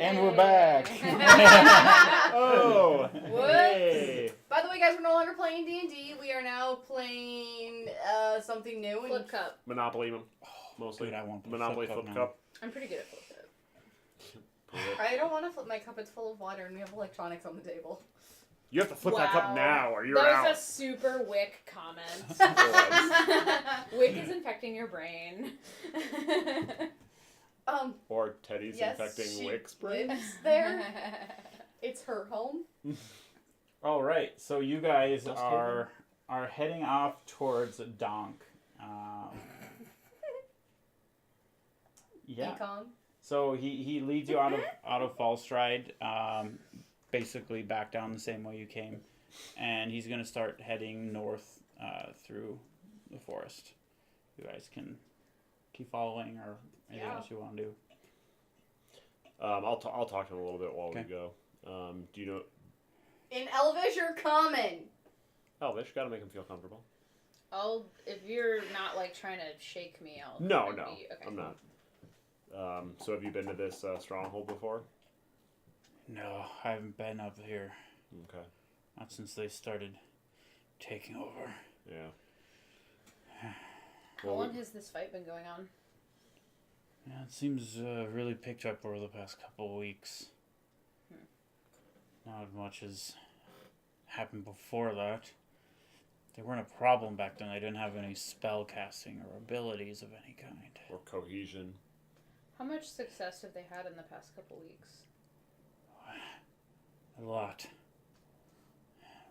And we're back. Oh, what? Hey. By the way, guys, we're no longer playing D&D. We are now playing something new. Flip Cup. Monopoly, mostly. Dude, I want Monopoly Flip Cup. I'm pretty good at Flip Cup. I don't want to flip my cup. It's full of water, and we have electronics on the table. You have to flip that cup now, or you're out. out. That was a super Wick comment. Wick is infecting your brain. Or Teddy's infecting Wick's brain. Lives there. It's her home. All right, so you guys are heading off towards Donk. Yeah. Econ. So he leads you out of Fallstride, basically back down the same way you came, and he's gonna start heading north through the forest. You guys can keep following, or anything else you want to do. I'll talk to him a little bit while we go. Do you know? In Elvish or Common? Elvish, gotta make him feel comfortable. If you're not like trying to shake me, I'll. No, okay. I'm not. So have you been to this stronghold before? No, I haven't been up here. Okay. Not since they started taking over. Yeah. How long has this fight been going on? Yeah, it seems really picked up over the past couple of weeks. Not much has happened before that. They weren't a problem back then. They didn't have any spell casting or abilities of any kind. Or cohesion. How much success have they had in the past couple weeks? A lot.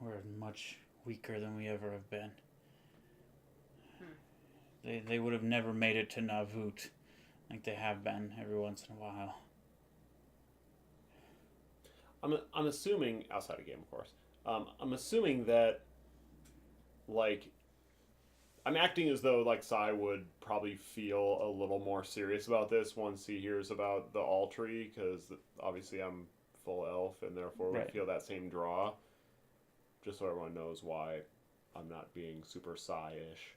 We're much weaker than we ever have been. They would have never made it to Navut like they have been every once in a while. I'm assuming, outside of game, of course, I'm assuming that, like, I'm acting as though, like, Sai would probably feel a little more serious about this once he hears about the All Tree, because obviously I'm full elf, and therefore would feel that same draw, just so everyone knows why I'm not being super Sai-ish.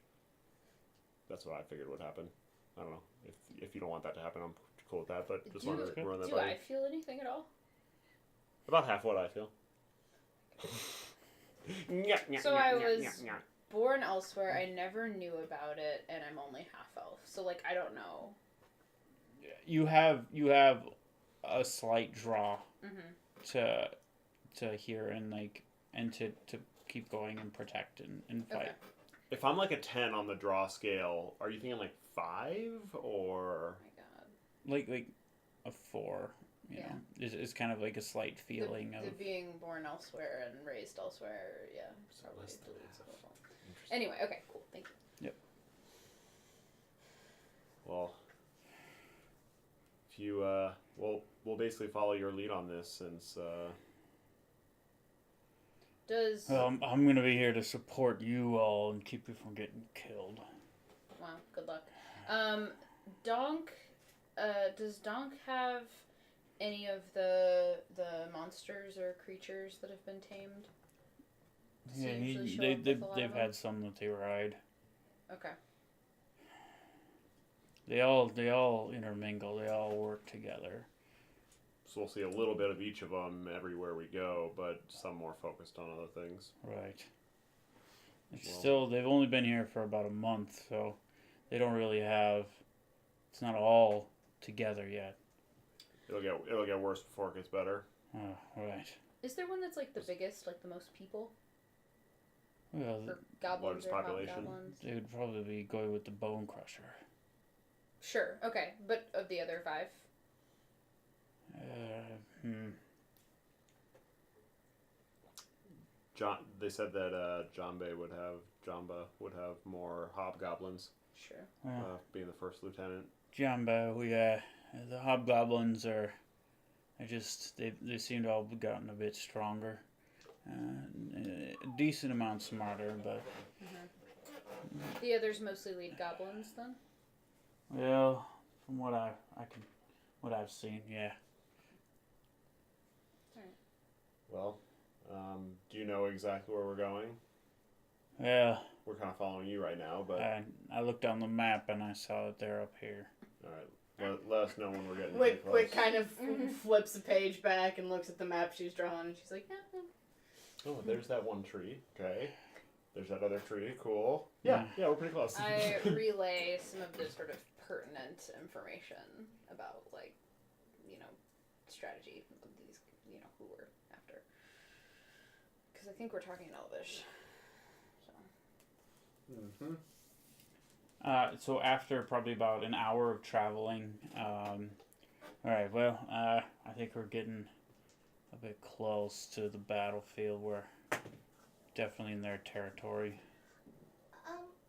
That's what I figured would happen. I don't know. If you don't want that to happen, I'm cool with that, but just wanted to run that by you. Do I feel anything at all? About half what I feel. So I was born elsewhere. I never knew about it, and I'm only half elf. So like I don't know. You have a slight draw to hear and to keep going and protect and fight. Okay. If I'm like a 10 on the draw scale, are you thinking like 5 or? Oh my god. Like a 4. You know, it's kind of like a slight feeling the of being born elsewhere and raised elsewhere. Yeah, probably dilutes it a little. Anyway, okay, cool, thank you. Yep. Well, if you we'll basically follow your lead on this since. Well, I'm gonna be here to support you all and keep you from getting killed. Wow, good luck. Donk, does Donk have any of the monsters or creatures that have been tamed? They've had some that they ride. Okay. They all intermingle. They all work together. So we'll see a little bit of each of them everywhere we go, but some more focused on other things. Right. They've only been here for about a month, so they don't really have. It's not all together yet. It'll get worse before it gets better. Oh, right. Is there one that's like the biggest, like the most people? Well, for goblins largest or population. hobgoblins? They would probably be going with the Bone Crusher. Sure. Okay, but of the other 5. They said that Jamba would have more hobgoblins. Sure. Being the first lieutenant. Jumbo, the hobgoblins are. They seem to all have gotten a bit stronger, a decent amount smarter, but. The others mostly lead goblins, then. Well, from what I've seen, yeah. Well, do you know exactly where we're going? Well, we're kind of following you right now, but I looked on the map and I saw that they're up here. All right. Let us know when we're getting Quick pretty close. kind of flips a page back and looks at the map she's drawn, and she's like, yeah. Oh, there's that one tree. Okay. There's that other tree. Cool. Yeah, we're pretty close. I relay some of the sort of pertinent information about, like, strategy. These, who we're after. Because I think we're talking Elvish. So. So after probably about an hour of traveling, all right, well, I think we're getting a bit close to the battlefield. We're definitely in their territory.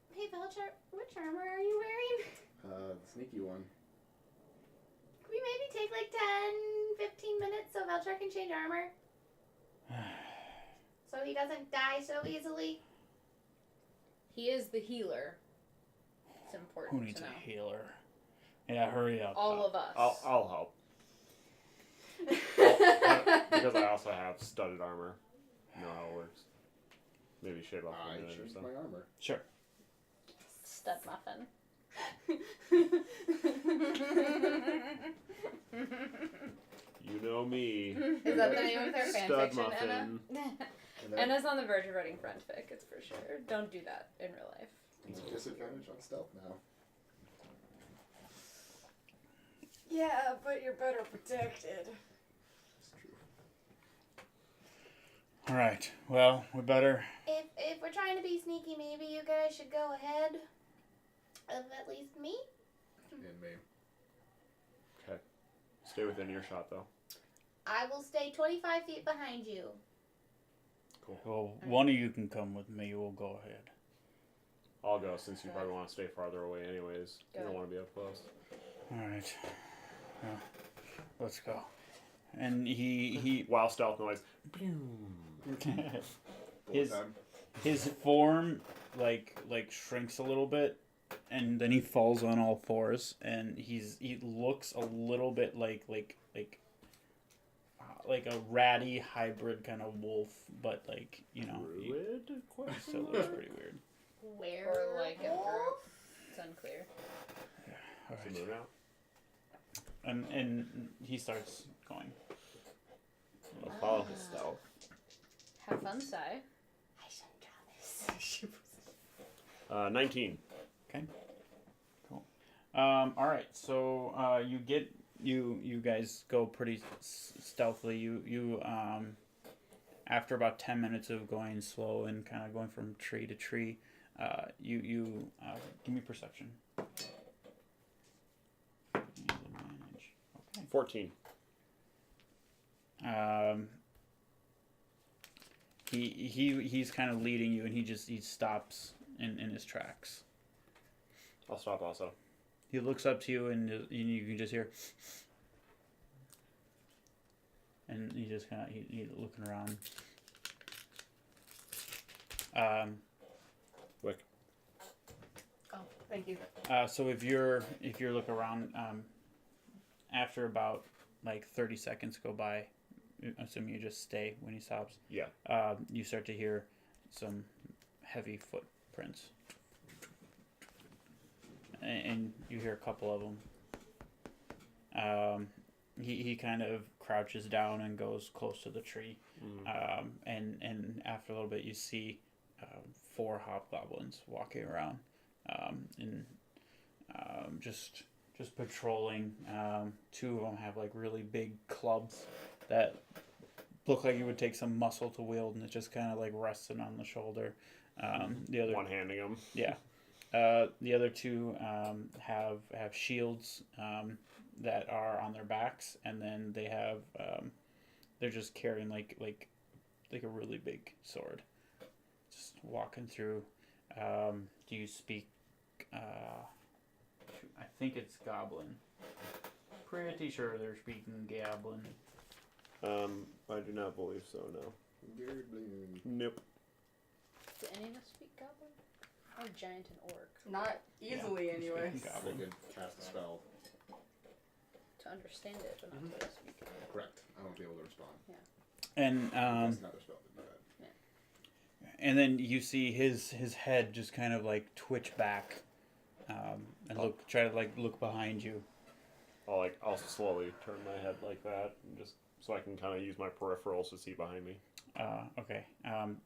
Hey, Velcher, which armor are you wearing? The sneaky one. Could we maybe take like 10, 15 minutes so Velcher can change armor? So he doesn't die so easily? He is the healer. It's important Who needs to know. a healer? Yeah, hurry up. All of us. I'll help. Because I also have studded armor. You know how it works. Maybe shave off a I minute or changed so. my armor. Sure. Stud muffin. You know me. Is that the name of their Stud fanfiction, Anna? muffin. Anna's on the verge of writing friendfic, it's for sure. Don't do that in real life. It's a disadvantage on stealth now. Yeah, but you're better protected. It's true. All right. Well, we better. If we're trying to be sneaky, maybe you guys should go ahead of at least me. And me. Okay. Stay within earshot, though. I will stay 25 feet behind you. Cool. Well, one of you can come with me. We'll go ahead. I'll go since you probably want to stay farther away anyways. You don't want to be up close. All right. Well, let's go. And he Wild stealth noise. his Bullet time. his form like shrinks a little bit, and then he falls on all fours, and he looks a little bit like a ratty hybrid kind of wolf, but Druid? still looks pretty weird. Where? Or like a group. It's unclear. All So right. move out. And he starts going. I'll follow his stealth. Have fun, Sai. I shouldn't draw this. 19. All right, so you guys go pretty stealthily. You after about 10 minutes of going slow and kind of going from tree to tree, you give me perception. Okay. 14. He's kind of leading you, and he stops in his tracks. I'll stop also. He looks up to you, and you can just hear. And he just kind of he looking around. Wick. Oh, thank you. So if you're looking around, after about like 30 seconds go by, assuming you just stay when he stops. Yeah. You start to hear some heavy footprints, and you hear a couple of them. He kind of crouches down and goes close to the tree, and after a little bit, you see 4 hobgoblins walking around, and just patrolling. 2 of them have like really big clubs that look like it would take some muscle to wield, and it's just kind of like resting on the shoulder. The other One-handing him. yeah. The other 2 have shields that are on their backs, and then they have they're just carrying like a really big sword. Just walking through. Do you speak? I think it's Goblin. Pretty sure they're speaking Goblin. I do not believe so, no. Gary Bloom. Nope. Do any of us speak Goblin? Or Giant and Orc? Not easily, Yeah, anyway. speaking I Goblin. could cast a spell. To understand it, but not to speak it. Correct. I won't be able to respond. And That's another spell that do that. and then you see his head just kind of like twitch back, and try to like look behind you, I'll slowly turn my head like that, and just so I can kind of use my peripherals to see behind me. Okay. And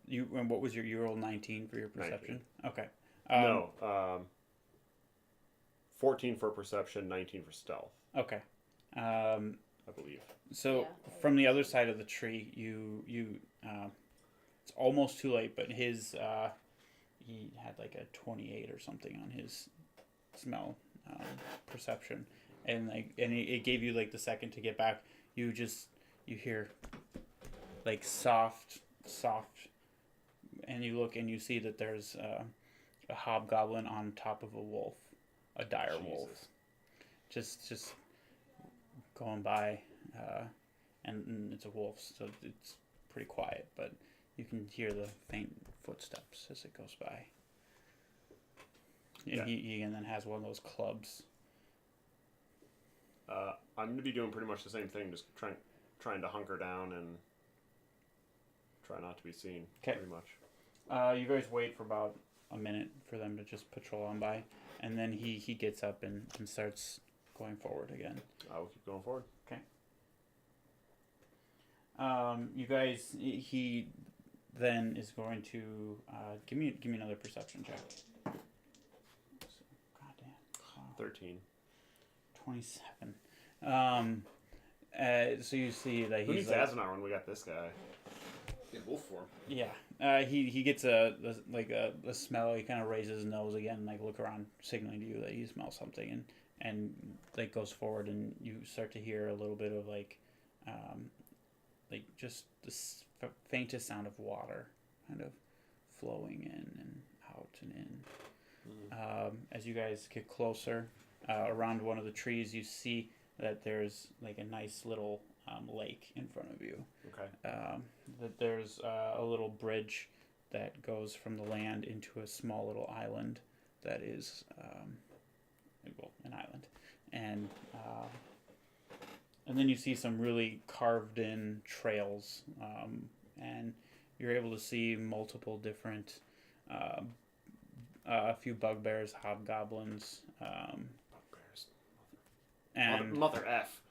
what was you rolled 19 for your perception? 19. Okay. No. 14 for perception, 19 for stealth. Okay. I believe. So Yeah. from the other side of the tree, it's almost too late, but he had like a 28 or something on his smell perception, and it gave you like the second to get back. You hear like soft, and you look and you see that there's a hobgoblin on top of a wolf, a dire wolf, just going by, and it's a wolf, so it's pretty quiet, but you can hear the faint footsteps as it goes by. And he then has one of those clubs. I'm going to be doing pretty much the same thing, just trying to hunker down and try not to be seen. Okay. Pretty much. You guys wait for about a minute for them to just patrol on by, and then he gets up and starts going forward again. I will keep going forward. Okay. You guys, he then is going to give me another perception check. Goddamn. 13. 27. So you see that Who he's needs Azanar when we got this guy? Get wolf form. yeah. He gets a smell. He kind of raises his nose again, like look around, signaling to you that he smells something, and like goes forward, and you start to hear a little bit of like just the faintest sound of water, kind of flowing in and out and in. As you guys get closer, around one of the trees, you see that there's like a nice little lake in front of you. Okay. That there's a little bridge that goes from the land into a small little island that is, an island. And then you see some really carved in trails, and you're able to see multiple different, a few bugbears, hobgoblins, Bugbears. and Mother F.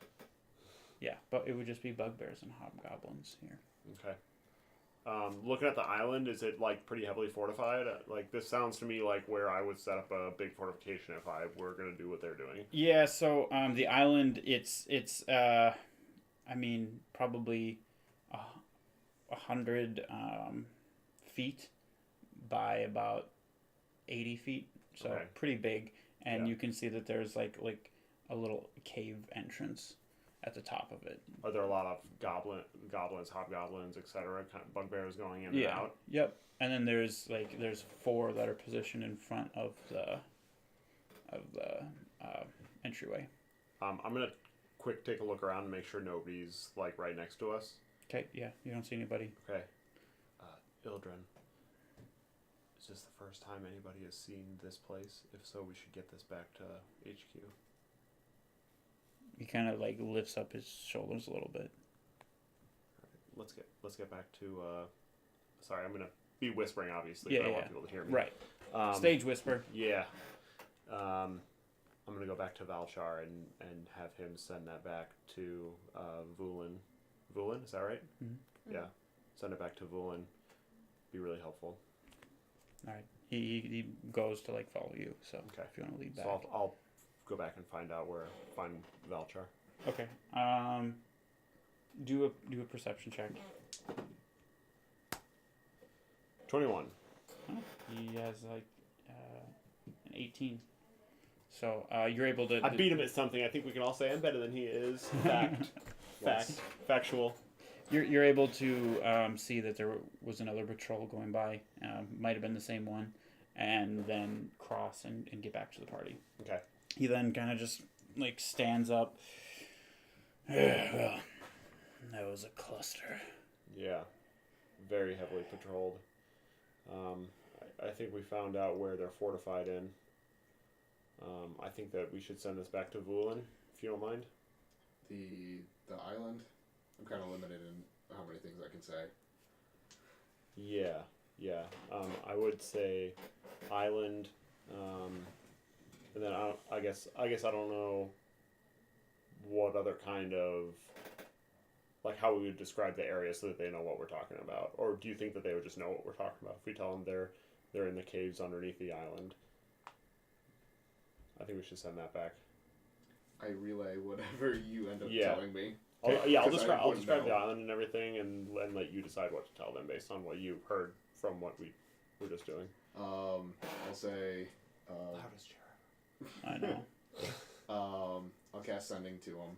yeah, but it would just be bugbears and hobgoblins here. Okay. Looking at the island, is it like pretty heavily fortified? Like this sounds to me like where I would set up a big fortification if I were going to do what they're doing. Yeah, so the island, it's probably 100 feet by about 80 feet, so Okay. pretty big, and Yeah. you can see that there's like a little cave entrance at the top of it. Are there a lot of goblins, hobgoblins, etc., kind of bugbears going in and out? Yep. And then there's 4 that are positioned in front of the entryway. I'm gonna take a look around and make sure nobody's like right next to us. Okay, yeah, you don't see anybody. Okay. Ildren, is this the first time anybody has seen this place? If so, we should get this back to HQ. He kind of like lifts up his shoulders a little bit. Let's get back to. Sorry, I'm gonna be whispering, obviously. Yeah, but I yeah. want people to hear me. Right. Um, Stage whisper. Yeah. I'm gonna go back to Valchar and have him send that back to Vulin. Vulin, is that right? Mm-hmm. Yeah. Send it back to Vulin. Be really helpful. All right. He goes to like follow you. So Okay. if you want to lead back. So I'll go back and find Valchar. Okay. Do a perception check. 21. Oh, he has like an 18. So you're able to. I beat him at something. I think we can all say I'm better than he is. Fact. Yes. Factual. You're able to see that there was another patrol going by. Might have been the same one, and then cross and get back to the party. Okay. He then kind of just like stands up. Well, that was a cluster. Yeah. Very heavily patrolled. I think we found out where they're fortified in. I think that we should send this back to Vulin, if you don't mind. The island, I'm kind of limited in how many things I can say. Yeah. I would say island, and then I guess I don't know. what other kind of, like, how we would describe the area so that they know what we're talking about? Or do you think that they would just know what we're talking about if we tell them they're in the caves underneath the island? I think we should send that back. I relay whatever you end up Yeah. telling me. I'll 'Cause I describe wouldn't the know. island and everything, and let you decide what to tell them based on what you heard from what we were just doing. I'll say. Loudest chair. I know. I'll cast sending to him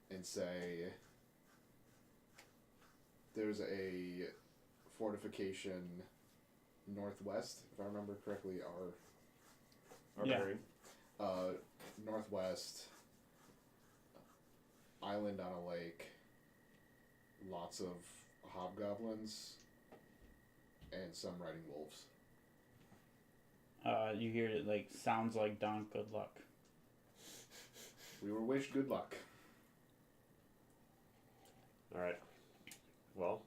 and say there's a fortification northwest, if I remember correctly, our Yeah. bearing. northwest island on a lake, lots of hobgoblins and some riding wolves. You hear it like sounds like Don Good Luck. We were wished good luck. All right. Well,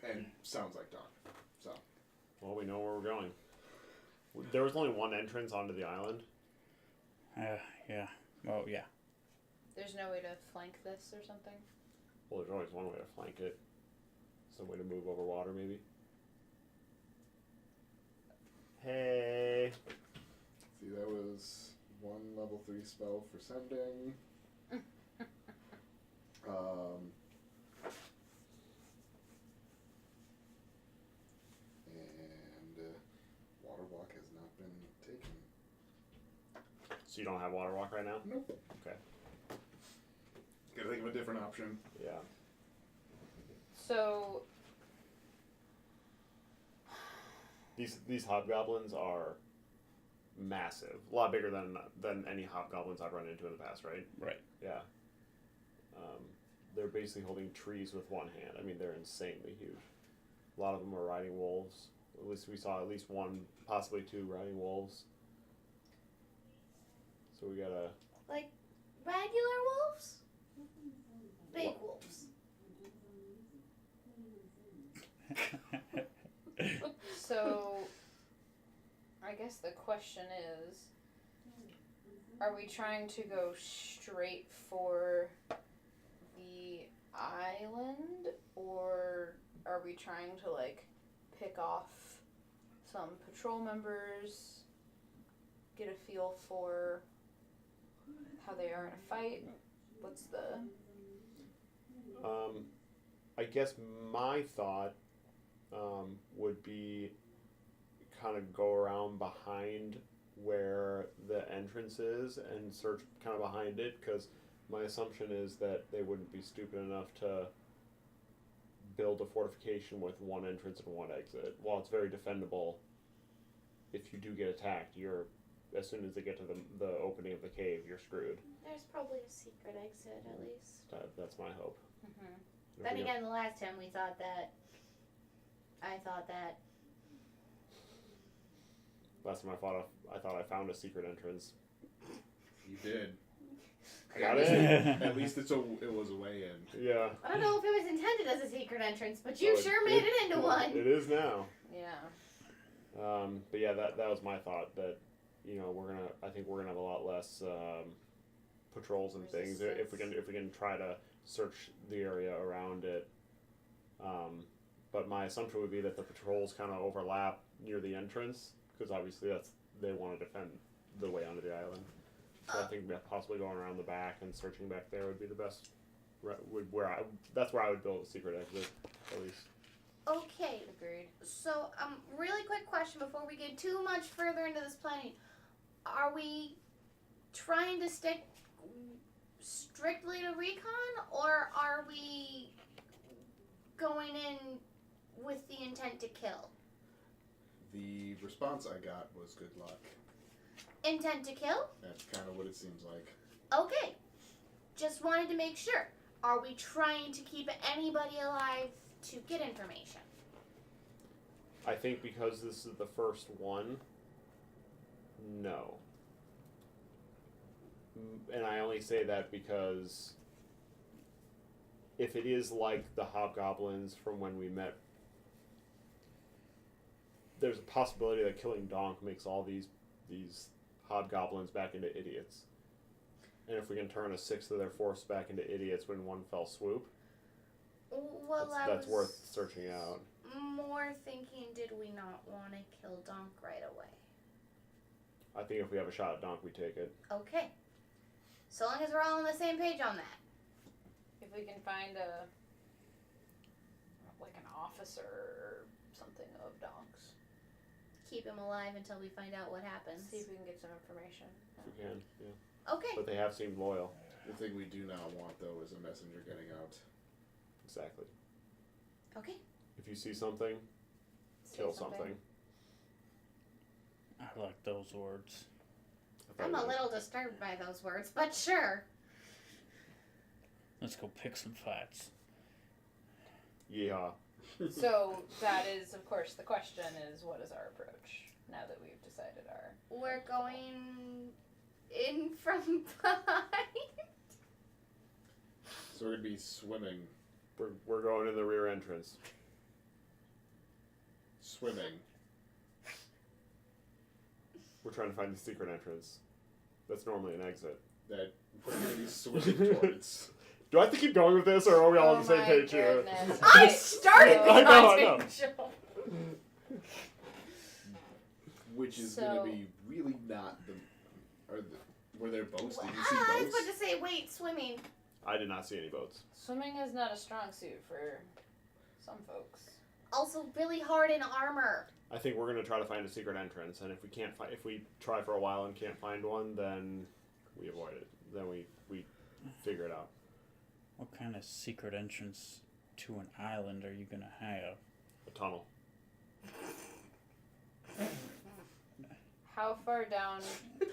And sounds like Doc. So we know where we're going. There was only one entrance onto the island. Yeah. Well, yeah. There's no way to flank this or something? Well, there's always one way to flank it. Some way to move over water, maybe. Hey. see, that was one level 3 spell for sending. And water walk has not been taken. So you don't have water walk right now? Nope. Okay. Gotta think of a different option. Yeah. So, These hobgoblins are massive. A lot bigger than any hobgoblins I've run into in the past, right? Right. Yeah. They're basically holding trees with one hand. I mean, they're insanely huge. A lot of them are riding wolves. At least we saw at least one, possibly two riding wolves. So we gotta... Like regular wolves? Big wolves. so I guess the question is, are we trying to go straight for the island, or are we trying to like pick off some patrol members, get a feel for how they are in a fight? What's the... I guess my thought would be kind of go around behind where the entrance is and search kind of behind it, because my assumption is that they wouldn't be stupid enough to build a fortification with one entrance and one exit. While it's very defendable, if you do get attacked, as soon as they get to the opening of the cave, you're screwed. There's probably a secret exit at least. That's my hope. Mm-hmm. If Then we again, the last time I thought that. Last time I thought I found a secret entrance. You did. I got At it. At least it was a way in. Yeah. I don't know if it was intended as a secret entrance, but you Oh, sure made it into one. It is now. Yeah. But yeah, that was my thought, that I think we're gonna have a lot less patrols and things if we can try to search the area around it. But my assumption would be that the patrols kind of overlap near the entrance, because obviously they want to defend the way onto the island. So I think possibly going around the back and searching back there would be the best. That's where I would build a secret exit, at least. Okay, Agreed. so really quick question before we get too much further into this planning. Are we trying to stick strictly to recon, or are we going in with the intent to kill? The response I got was good luck. Intent to kill? That's kind of what it seems like. Okay. Just wanted to make sure. Are we trying to keep anybody alive to get information? I think because this is the first one, no. And I only say that because if it is like the hobgoblins from when we met, there's a possibility that killing Donk makes all these hobgoblins back into idiots. And if we can turn a sixth of their force back into idiots in one fell swoop, Well, that's I was worth searching out. more thinking, did we not want to kill Donk right away? I think if we have a shot at Donk, we take it. Okay. So long as we're all on the same page on that. If we can find an officer or something of Donk's. Keep him alive until we find out what happens. See if we can get some information. If we can, yeah. Okay. But they have seemed loyal. The thing we do not want, though, is a messenger getting out. Exactly. Okay. If you see something, kill something. I like those words. I'm a little disturbed by those words, but sure. Let's go pick some fights. Yeah. So that is, of course, the question is, what is our approach now that we've decided our... We're going in from behind. So we're going to be swimming. We're going in the rear entrance. Swimming. We're trying to find the secret entrance. That's normally an exit. That we're going to be swimming towards. Do I have to keep going with this, or are we all on the same page here? I started I know. Which is So- going to be really not the... Were there boats? Did you see I was boats? about to say, wait, swimming. I did not see any boats. Swimming is not a strong suit for some folks. Also, really hard in armor. I think we're gonna try to find a secret entrance, and if we can't if we try for a while and can't find one, then we avoid it. Then we figure it out. What kind of secret entrance to an island are you gonna have? A tunnel. How far down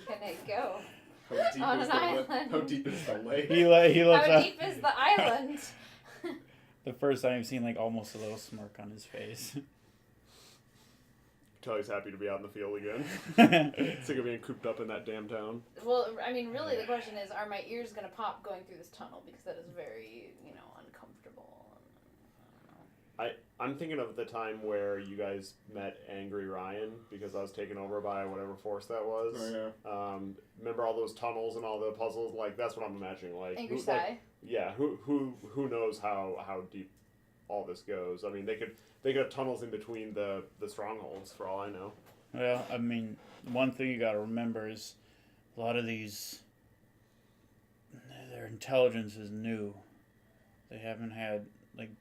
can it go? How deep, On is an the island. How deep is the lake? He lets How out deep is the island? the first time I've seen like almost a little smirk on his face. Tell he's happy to be out in the field again. Sick of being cooped up in that damn town. Well, I mean, really, the question is, are my ears going to pop going through this tunnel? Because that is very, uncomfortable. I'm thinking of the time where you guys met Angry Ryan, because I was taken over by whatever force that was. Oh, yeah. Remember all those tunnels and all the puzzles? Like, that's what I'm imagining. Like, Angry who, Sky. yeah, who knows how deep all this goes? I mean, they could have tunnels in between the strongholds, for all I know. Well, I mean, one thing you gotta remember is a lot of these, their intelligence is new. They haven't had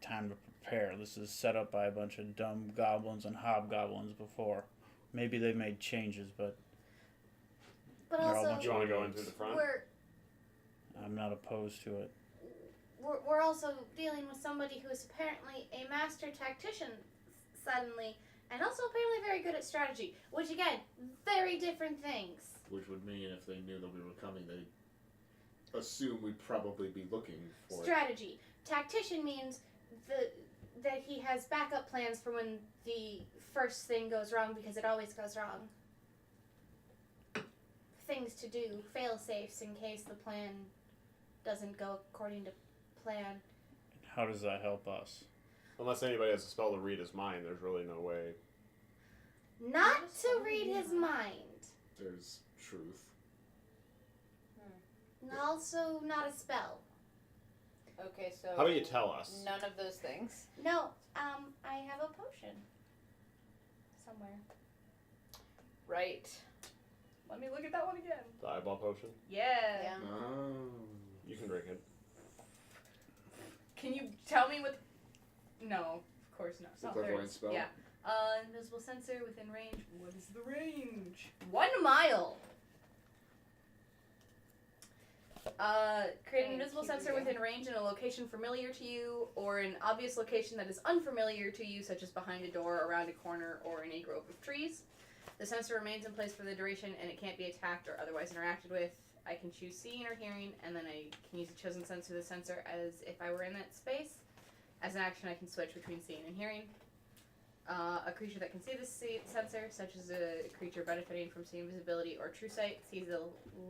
time to prepare. This is set up by a bunch of dumb goblins and hobgoblins before. Maybe they made changes, but But They're all also, bunch Do you want to go in through the front? I'm not opposed to it. we're also dealing with somebody who is apparently a master tactician suddenly, and also apparently very good at strategy, which again, very different things. Which would mean if they knew that we were coming, they'd assume we'd probably be looking for it. Strategy. Tactician means that he has backup plans for when the first thing goes wrong, because it always goes wrong. Things to do, fail-safes in case the plan doesn't go according to plan. How does that help us? Unless anybody has a spell to read his mind, there's really no way. Not to read his mind. There's truth. And also not a spell. Okay, so... How about you tell us? None of those things. No, I have a potion. Somewhere. Right. Let me look at that one again. The eyeball potion? Yeah. Oh. You can drink it. Can you tell me what? No, of course not. It's The not clairvoyant thirds. spell? Yeah. Invisible sensor within range. What is the range? 1 mile. Create an Thank invisible you. sensor within range in a location familiar to you, or an obvious location that is unfamiliar to you, such as behind a door, around a corner, or in a grove of trees. The sensor remains in place for the duration, and it can't be attacked or otherwise interacted with. I can choose seeing or hearing, and then I can use a chosen sense of the sensor as if I were in that space. As an action, I can switch between seeing and hearing. A creature that can see the sensor, such as a creature benefiting from seeing visibility or true sight, sees a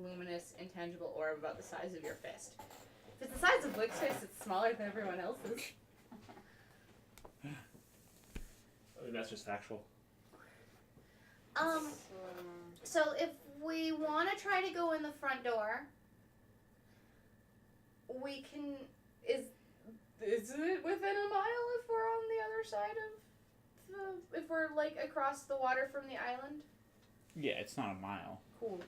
luminous, intangible orb about the size of your fist. If it's the size of Blick's fist, it's smaller than everyone else's. I mean, that's just factual. So if we want to try to go in the front door, we can. Is it within a mile if we're on the other side of the. If we're, like, across the water from the island? Yeah, it's not a mile. Cool.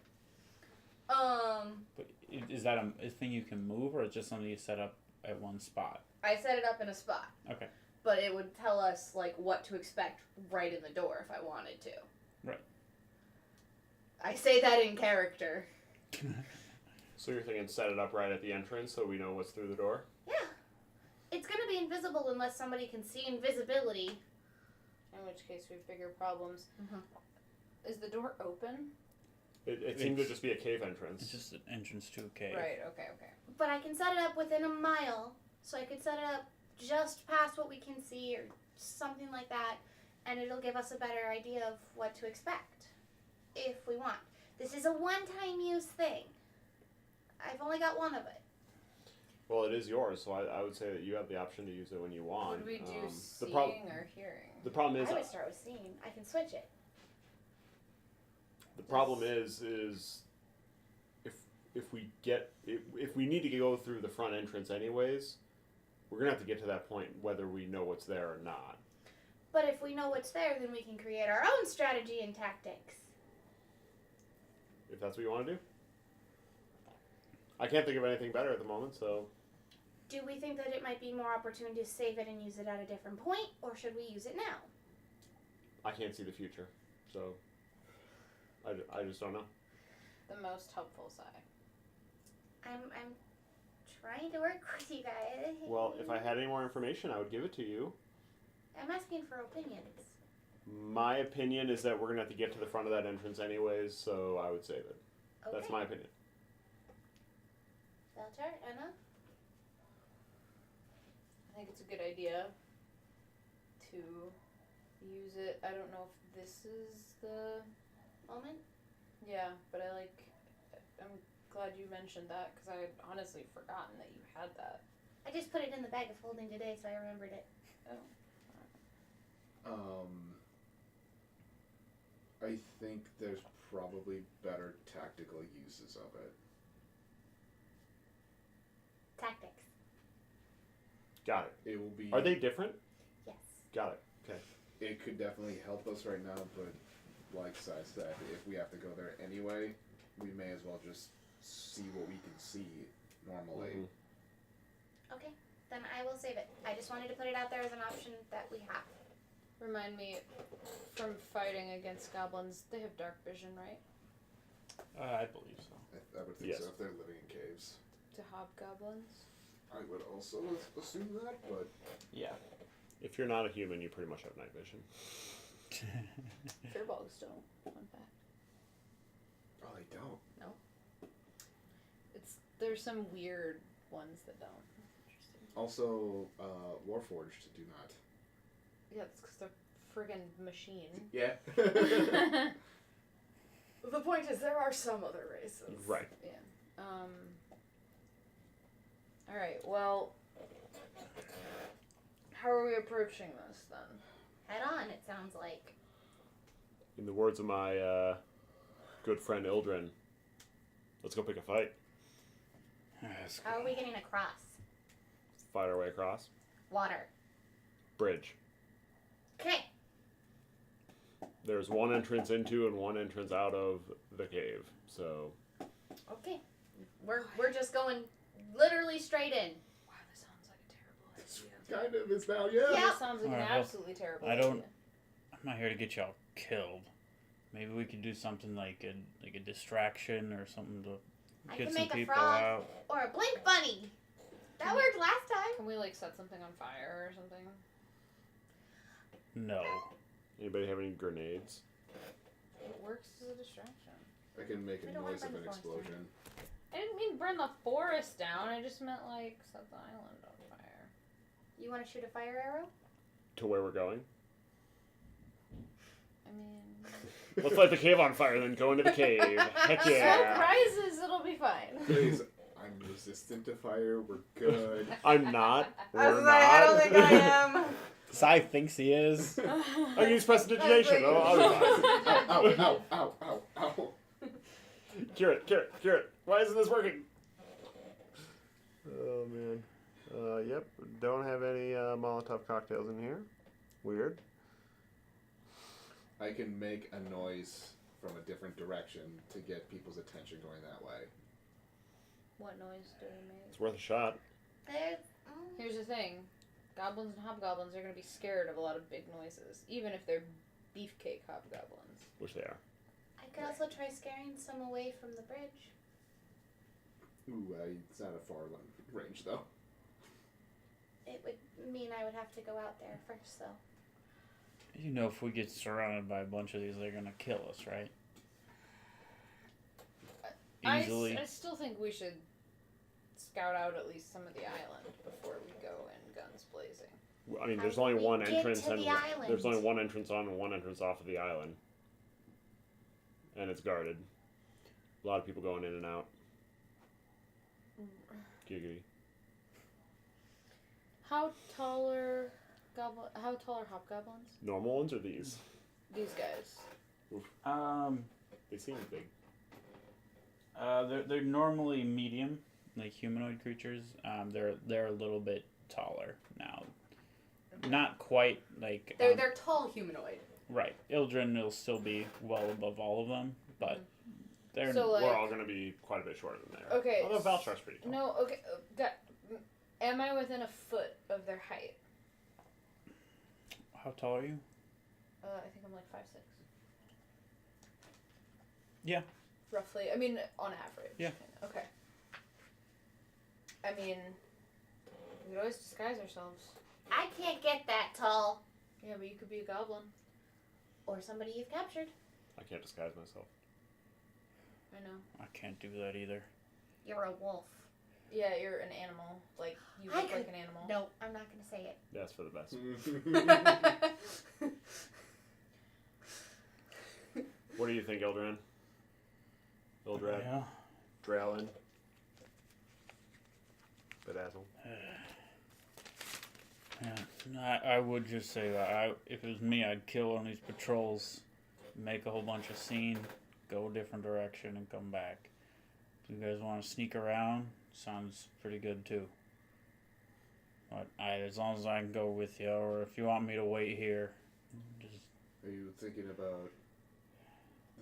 But is that a thing you can move, or it's just something you set up at one spot? I set it up in a spot. Okay. But it would tell us, like, what to expect right in the door if I wanted to. Right. I say that in character. So you're thinking set it up right at the entrance so we know what's through the door? Yeah. It's gonna be invisible unless somebody can see invisibility. In which case we have bigger problems. Mhm. Is the door open? It seemed to just be a cave entrance. It's just an entrance to a cave. Right, okay. But I can set it up within a mile, so I could set it up just past what we can see or something like that, and it'll give us a better idea of what to expect if we want. This is a one-time use thing. I've only got one of it. Well, it is yours, so I would say that you have the option to use it when you want. Would we do the seeing or hearing? The problem is I would start with seeing. I can switch it. the problem is if we need to go through the front entrance anyways, we're gonna have to get to that point whether we know what's there or not. But if we know what's there, then we can create our own strategy and tactics. If that's what you want to do. I can't think of anything better at the moment, so Do we think that it might be more opportune to save it and use it at a different point, or should we use it now? I can't see the future, so I just don't know. The most helpful side. I'm trying to work with you guys. Well, if I had any more information, I would give it to you. I'm asking for opinions. My opinion is that we're gonna have to get to the front of that entrance anyways, so I would save it. Okay. That's my opinion. Belcher, Anna? I think it's a good idea to use it. I don't know if this is the Moment? yeah, but I'm glad you mentioned that because I had honestly forgotten that you had that. I just put it in the bag of holding today, so I remembered it. I think there's probably better tactical uses of it. Tactics. Got it. It will be. Are they different? Yes. Got it. Okay. It could definitely help us right now, but like Sai said, if we have to go there anyway, we may as well just see what we can see normally. Mhm. Okay, then I will save it. I just wanted to put it out there as an option that we have. Remind me, from fighting against goblins, they have dark vision, right? I believe so. I would think Yes. so if they're living in caves. To hobgoblins? I would also assume that, but Yeah. If you're not a human, you pretty much have night vision. Firbolgs don't. Fun fact. oh, they don't. There's some weird ones that don't. Interesting. Also, Warforged do not. Yeah, it's because they're friggin' machine. Yeah. The point is, there are some other races. Right. Yeah. Alright, well, how are we approaching this then? Head on, it sounds like. In the words of my good friend Ildren, let's go pick a fight. How are we getting across? Fight our way across. Water. Bridge. Okay. There's one entrance into and one entrance out of the cave. So Okay. We're just going literally straight in. Wow, this sounds like a terrible idea. Kind of is now, yeah. Yeah. This sounds like Alright, an well, absolutely terrible I don't- idea. I'm not here to get y'all killed. Maybe we could do something like a distraction or something to I get can some make a people frog out. or a blink bunny. That worked last time. Can we, set something on fire or something? No. anybody have any grenades? It works as a distraction. I can make We a don't wanna noise of burn an the forest explosion. I didn't mean burn the forest down. I just meant, set the island on fire. You want to shoot a fire arrow? To where we're going? I mean... Let's light the cave on fire, then go into the cave. Heck yeah. Surprises! It'll be fine. Please, I'm resistant to fire. We're good. I'm not. I We're was like, I don't not. think I am. Sai thinks he is. I can use prestidigitation. I'll be fine. Ow, ow, ow, ow, ow. Cure it. Why isn't this working? Oh man. Yep. Don't have any Molotov cocktails in here. Weird. I can make a noise from a different direction to get people's attention going that way. What noise do we make? It's worth a shot. There's, Here's the thing. Goblins and hobgoblins are going to be scared of a lot of big noises, even if they're beefcake hobgoblins. Which they are. I could also try scaring some away from the bridge. Ooh, it's not a far range though. It would mean I would have to go out there first, though. You know, if we get surrounded by a bunch of these, they're gonna kill us, right? Easily. I still think we should scout out at least some of the island before we go in guns blazing. I mean, there's How only do we one get entrance to and the island? there's only one entrance on and one entrance off of the island, and it's guarded. A lot of people going in and out. Giggity. How tall are hobgoblins? Normal ones or these? These guys. They seem big. They're normally medium, like humanoid creatures. They're a little bit taller now. Not quite like They're tall humanoid. right. Ildren will still be well above all of them, but they're So, like, We're all going to be quite a bit shorter than they are. Okay. Although Valshar's pretty tall. No, okay. Am I within a foot of their height? how tall are you? I think I'm like 5'6". Yeah. Roughly. I mean, on average. Yeah. Okay. I mean, we could always disguise ourselves. I can't get that tall. Yeah, but you could be a goblin. Or somebody you've captured. I can't disguise myself. I know. I can't do that either. You're a wolf. Yeah, you're an animal. Like, you I look could- like an animal. No, I'm not going to say it. That's for the best. What do you think, Eldran? Eldrad? Yeah. Dralin? Bedazzle? Yeah. I would just say that if it was me, I'd kill on these patrols, make a whole bunch of scene, go a different direction, and come back. If you guys want to sneak around, sounds pretty good too. But as long as I can go with you, or if you want me to wait here, just Are you thinking about?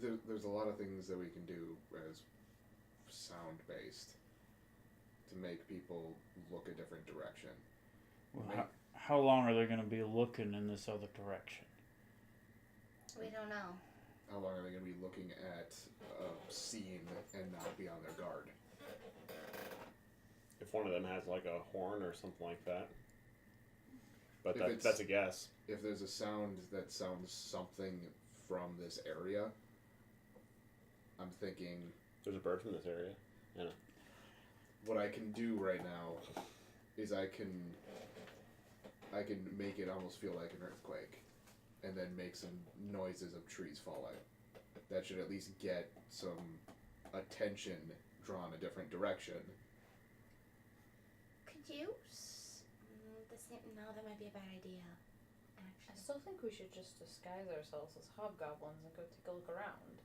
There's a lot of things that we can do as sound based to make people look a different direction. well, how long are they going to be looking in this other direction? We don't know. How long are they going to be looking at a scene and not be on their guard? If one of them has like a horn or something like that. But If that's a guess. If there's a sound that sounds something from this area, I'm thinking There's a bird from this area. what I can do right now is I can make it almost feel like an earthquake, and then make some noises of trees falling. That should at least get some attention drawn a different direction. Could you? No, that might be a bad idea. I Actually. still think we should just disguise ourselves as hobgoblins and go take a look around.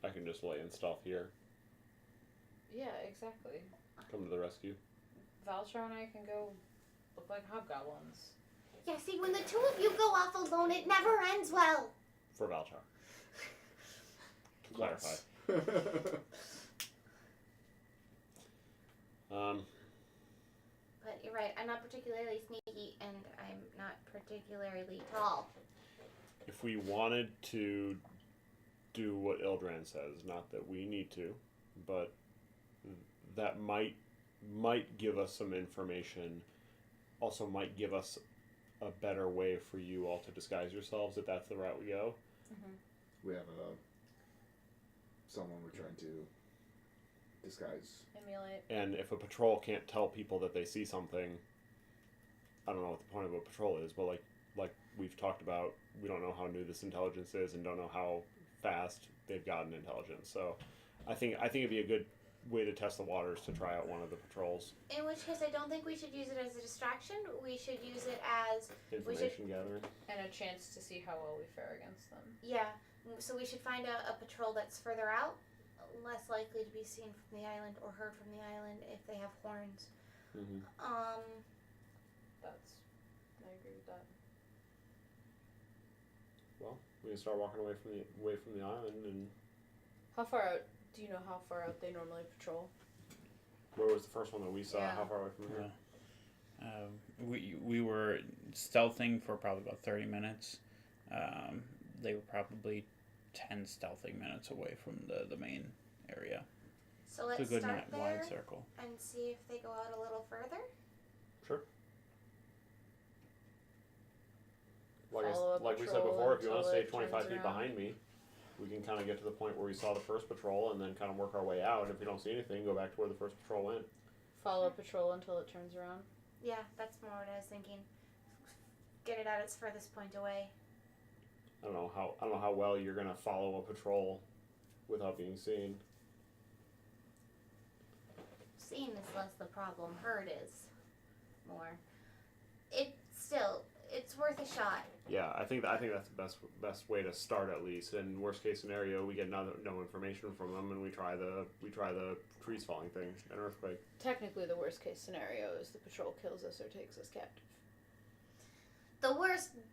I can just lay in stealth here. Yeah, exactly. Come to the rescue. Valshar and I can go look like hobgoblins. Yeah, see, when the two of you go off alone, it never ends well. For Valchar. To clarify. But you're right, I'm not particularly sneaky, and I'm not particularly tall. If we wanted to do what Ildran says, not that we need to, but that might give us some information, also might give us a better way for you all to disguise yourselves if that's the route we go. Mm-hmm. We have someone we're trying to disguise. Emulate. And if a patrol can't tell people that they see something, I don't know what the point of a patrol is, but like we've talked about, we don't know how new this intelligence is and don't know how fast they've gotten intelligence. So I think it'd be a good way to test the waters to try out one of the patrols. In which case, I don't think we should use it as a distraction. We should use it as, Information gathering. And a chance to see how well we fare against them. yeah, so we should find a patrol that's further out, less likely to be seen from the island or heard from the island if they have horns. Mm-hmm. I agree with that. Well, we can start walking away from the island, and How far out? Do you know how far out they normally patrol? where was the first one that we saw? Yeah. How far away from here? We were stealthing for probably about 30 minutes. They were probably 10 stealthing minutes away from the main area. So let's It's a good start there wide circle. and see if they go out a little further. Sure. Follow a Like we said patrol before, if you want to until stay it 25 turns feet around. behind me, we can kind of get to the point where we saw the first patrol and then kind of work our way out. And if we don't see anything, go back to where the first patrol went. Follow patrol until it turns around. Yeah, that's more what I was thinking. Get it at its furthest point away. I don't know how well you're gonna follow a patrol without being seen. Seen is less the problem. Heard is more. It's worth a shot. Yeah, I think that's the best way to start at least. And worst case scenario, we get no information from them, and we try the trees falling thing, an earthquake. Technically, the worst case scenario is the patrol kills us or takes us captive. The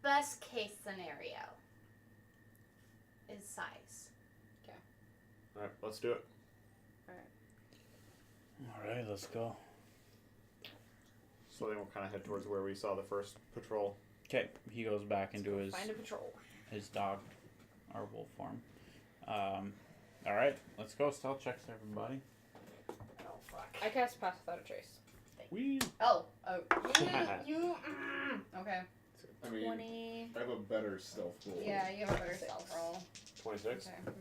best case scenario is size. All right, let's do it. All right, let's go. So then we'll kind of head towards where we saw the first patrol. Okay, he goes back into Find a patrol. his dog or wolf form. All right, let's go. Stealth checks, everybody. Oh fuck! I cast Pass Without a Trace. Whee! You. Okay. I mean, 20. I have a better stealth roll. Yeah, you have a better stealth roll. 26. Okay.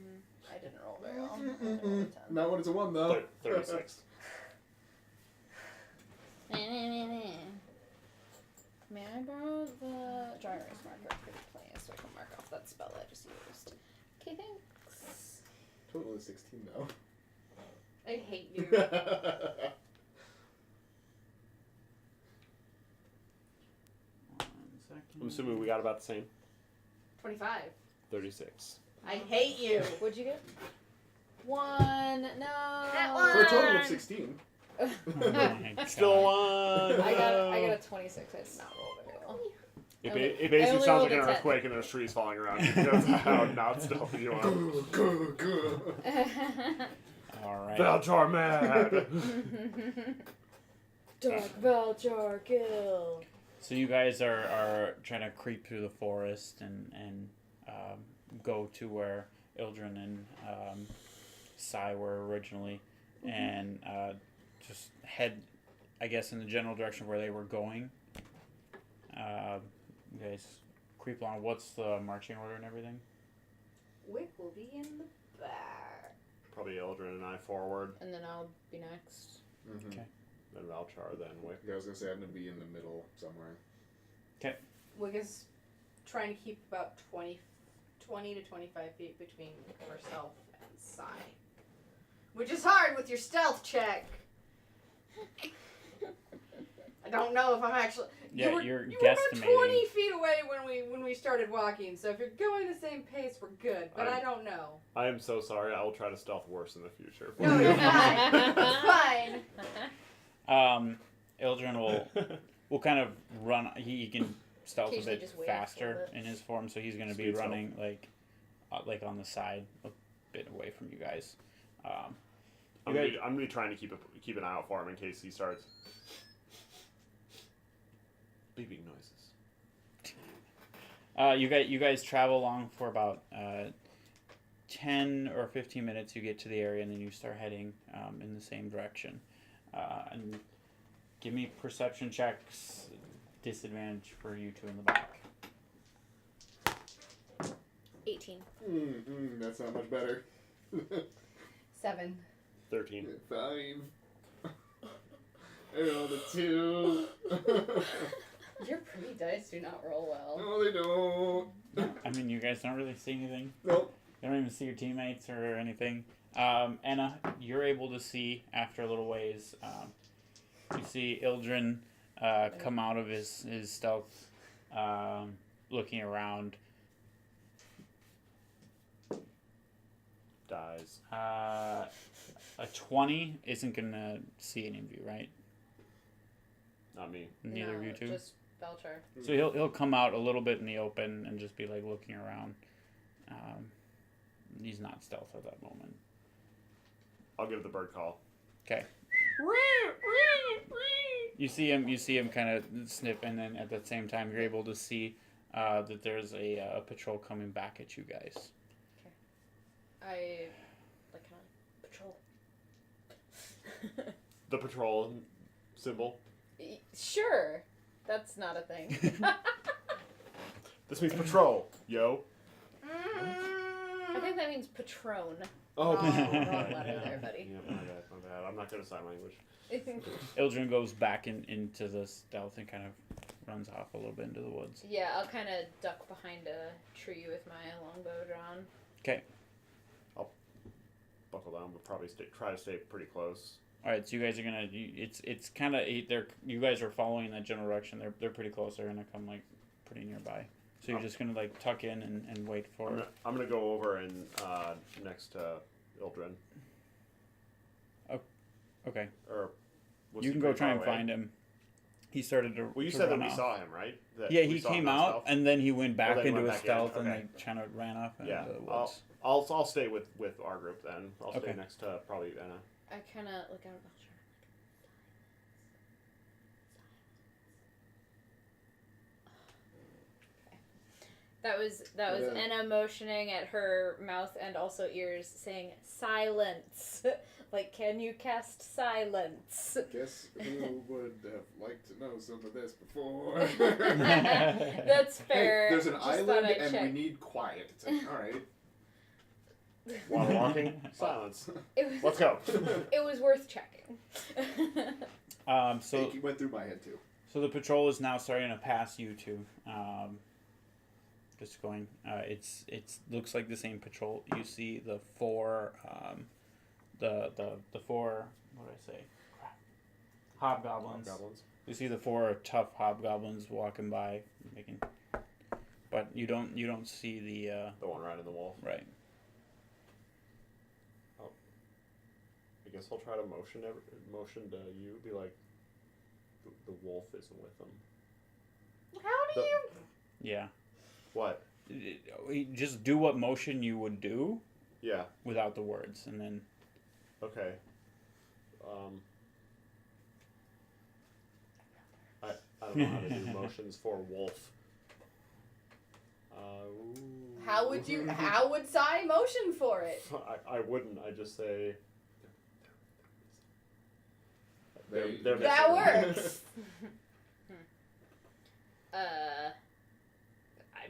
I didn't roll very well. I only rolled a 10. Not when it's a 1, though. 36. May I borrow the dry erase marker pretty please so I can mark off that spell I just used? Okay, thanks. Total is 16, though. I hate you. 1 second. I'm assuming we got about the same. 25. 36. I hate you. What'd you get? 1. No. That For a total one. of 16. Oh my Still God. one. I got a 26. I did not roll very well. It, I ba- only- it I basically only sounds rolled like an a 10. earthquake and there's trees falling around you. That's how not stealthy you are. All right. Valjar mad! Dark Valjar kill. So you guys are trying to creep through the forest and go to where Ildren and Sai were originally, and just head, I guess, in the general direction where they were going. You guys creep along. What's the marching order and everything? Wick will be in the back. Probably Eldrin and I forward, And then I'll be next. Mm-hmm. Okay. then Valchar, then Wick. Yeah, I was going to say I'm going to be in the middle somewhere. Wick is trying to keep about 20 to 25 feet between herself and Sai. Which is hard with your stealth check. I don't know if I'm actually. Yeah, you you're were about guesstimating. 20 feet away when we started walking, so if you're going the same pace, we're good. But I don't know. I am so sorry. I will try to stealth worse in the future. No, you're fine. It's fine. Ildren will kind of run. He can stealth a Occasionally bit just wait a faster little bit. in his form, so he's going to be Speed stealth. running like on the side, a bit away from you guys. I'm You gonna guys- be- I'm gonna be trying to keep an eye out for him in case he starts beeping noises. You guys travel along for about 10 or 15 minutes. You get to the area, and then you start heading in the same direction. And give me perception checks. Disadvantage for you two in the back. 18. That's not much better. 7. 13. 5. I rolled a 2. Your pretty dice do not roll well. No, they don't. I mean, you guys don't really see anything. Nope. You don't even see your teammates or anything. Anna, you're able to see after a little ways. You see Ildren come out of his stealth, looking around. dies. A 20 isn't gonna see any of you, right? Not me. Neither of you two. Just Belcher. So he'll come out a little bit in the open and just be like looking around. He's not stealth at that moment. I'll give the bird call. Okay. You see him kind of snip, and then at the same time you're able to see that there's a patrol coming back at you guys. I kind of patrol. The patrol symbol. Sure, that's not a thing. This means patrol, yo. I think that means Patron. Oh, Wrong letter there, buddy. Yeah, my bad. I'm not good at sign language. Ildren goes back into the stealth and kind of runs off a little bit into the woods. Yeah, I'll kind of duck behind a tree with my longbow drawn. Okay. I'll buckle down, but probably try to stay pretty close. All right, so you guys are gonna. It's kind of you guys are following that general direction. They're pretty close. They're gonna come like pretty nearby. So you're just gonna like tuck in and wait for. I'm gonna go over and next to Ildren. Okay. Or You can go try and find him. He started to. Well, you to said that run we off. saw him, right? That Yeah, we he saw him came on out stealth? and then he went back then into went his back in, stealth and okay. like kind of ran off into Yeah, the woods. I'll stay with our group then. I'll stay Okay. next to probably Anna. I kind of look out at Belcher. That was Anna motioning at her mouth and also ears, saying silence. Like, can you cast silence? Guess who would have liked to know some of this before? That's fair. Hey, there's an Just island thought I'd and check. we need quiet. It's like, all right. Water walking, silence. It was, Let's go. It was worth checking. So It went through my head too. So the patrol is now starting to pass you two. Just going. It's looks like the same patrol. You see the four. The four. What did I say? Hobgoblins. You see the four tough hobgoblins walking by, making. But you don't see the. The one riding the wolf. Right. I guess I'll try to motion to you. Be like, the wolf isn't with them. How do you? Yeah. What? Just do what motion you would do. Yeah. Without the words, and then. Okay. I don't know how to do motions for wolf. How would Sai motion for it? I wouldn't. I just say. They- They're That missing. works. I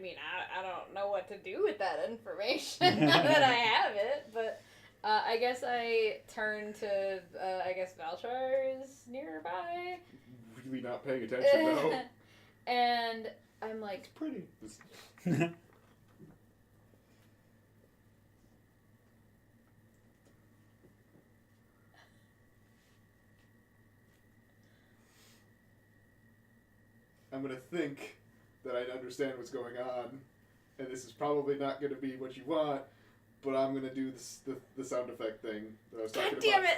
mean, I don't know what to do with that information now that I have it, but I guess I turn to, Valchar is nearby. Really not paying attention though. And I'm like, Pretty. I'm gonna think that I understand what's going on, and this is probably not gonna be what you want, but I'm gonna do the sound effect thing that I was talking damn about.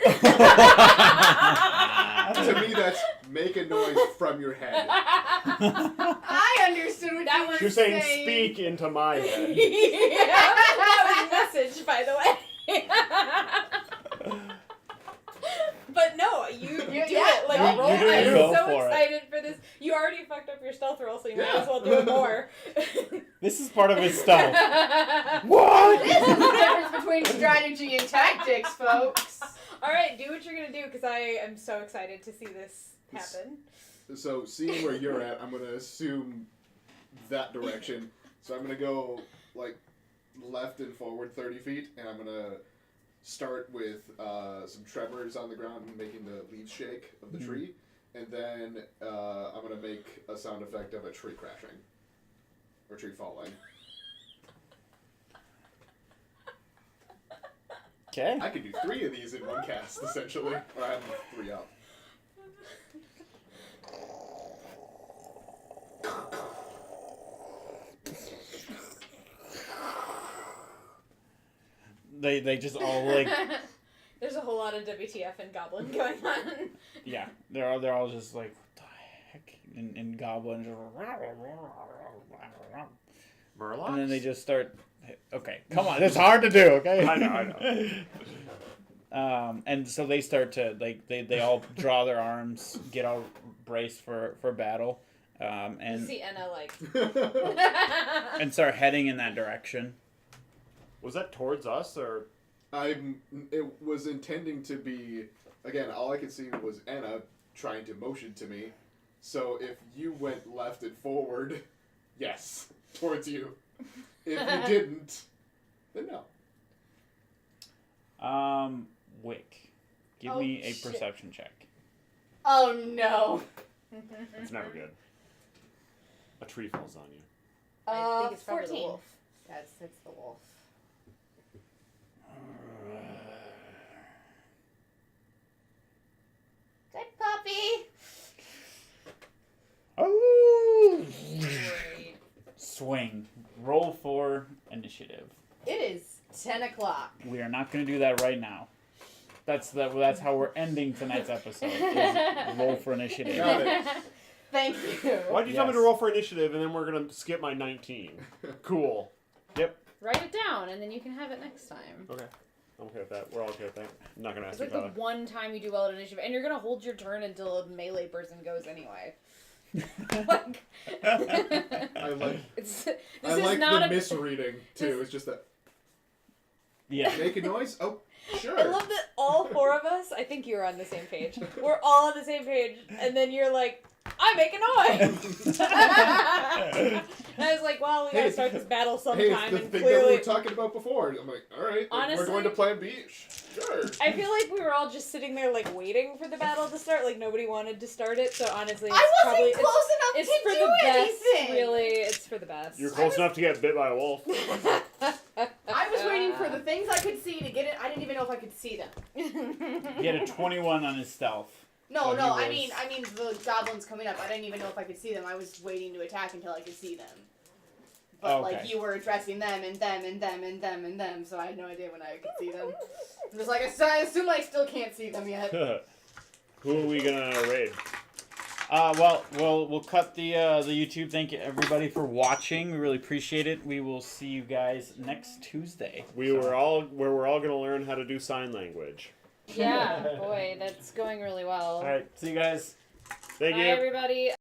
it! To me, that's make a noise from your head. I understood what That you was were You're saying speak into my head. That was a message, by the way. But no, you do it. Like, no, roll. you I'm go so for it. excited for this. You already fucked up your stealth roll, so you might Yeah. as well do it more. This is part of his stealth. This is the difference between strategy and tactics, folks. All right, do what you're gonna do because I am so excited to see this happen. So, seeing where you're at, I'm gonna assume that direction. So I'm gonna go like left and forward 30 feet, and I'm gonna start with some tremors on the ground and making the leaves shake of the tree, and then I'm gonna make a sound effect of a tree crashing or tree falling. Okay. I could do 3 of these in one cast, essentially, or I have 3 up. they just all like There's a whole lot of WTF and Goblin going on. yeah, they're all just like what the heck, and Goblin just Murlocs? and then they just start. Okay, come on, it's hard to do. Okay, I know. And so they start to they all draw their arms, get all braced for battle, You and see Enna like. and start heading in that direction. Was that towards us or? It was intending to be, again, all I could see was Anna trying to motion to me. So if you went left and forward, yes, towards you. If you didn't, then no. Wick, give Oh, me a shit. perception check. Oh no. It's never good. A tree falls on you. I think it's probably the 14. wolf. It's the wolf. Good puppy. Oh! Great. Swing. Roll for initiative. It is 10 o'clock. We are not going to do that right now. That's how we're ending tonight's episode. Is roll for initiative. Got it. Thank you. Why'd you tell me to Yes. roll for initiative and then we're gonna skip my 19? Cool. Yep. Write it down, and then you can have it next time. Okay. I'm okay with that. We're all okay with that. I'm not gonna It's ask like you the about one time you do well at initiative, and you're gonna hold your turn until a melee person goes anyway. Like, I like it's this I is like not the a. misreading too. It's just that Yeah. make a noise. Oh, sure. I love that all four of us. I think you're on the same page. We're all on the same page, and then you're like, "I make a noise." And I was like, "Well, we gotta Hey, start this battle Hey, sometime." it's the and thing that we clearly, were talking about before. I'm like, all right, then Honestly- we're going to Plan B. Sure. I feel like we were all just sitting there, like waiting for the battle to start. Like nobody wanted to start it. So honestly, it's I wasn't probably close it's enough for to the do best. anything. Really, it's for the best. You're close enough to get bit by a wolf. I was waiting for the things I could see to get it. I didn't even know if I could see them. He had a 21 on his stealth. No, So no, he I was- mean the goblins coming up. I didn't even know if I could see them. I was waiting to attack until I could see them. But Okay. like you were addressing them and them and them and them and them, so I had no idea when I could see them. I'm just like I assume I still can't see them yet. Who are we gonna raid? Well, we'll cut the YouTube. Thank you everybody for watching. We really appreciate it. We will see you guys next Tuesday. We're all gonna learn how to do sign language. Yeah, boy, that's going really well. All right, see you guys. Thank Bye, you. everybody.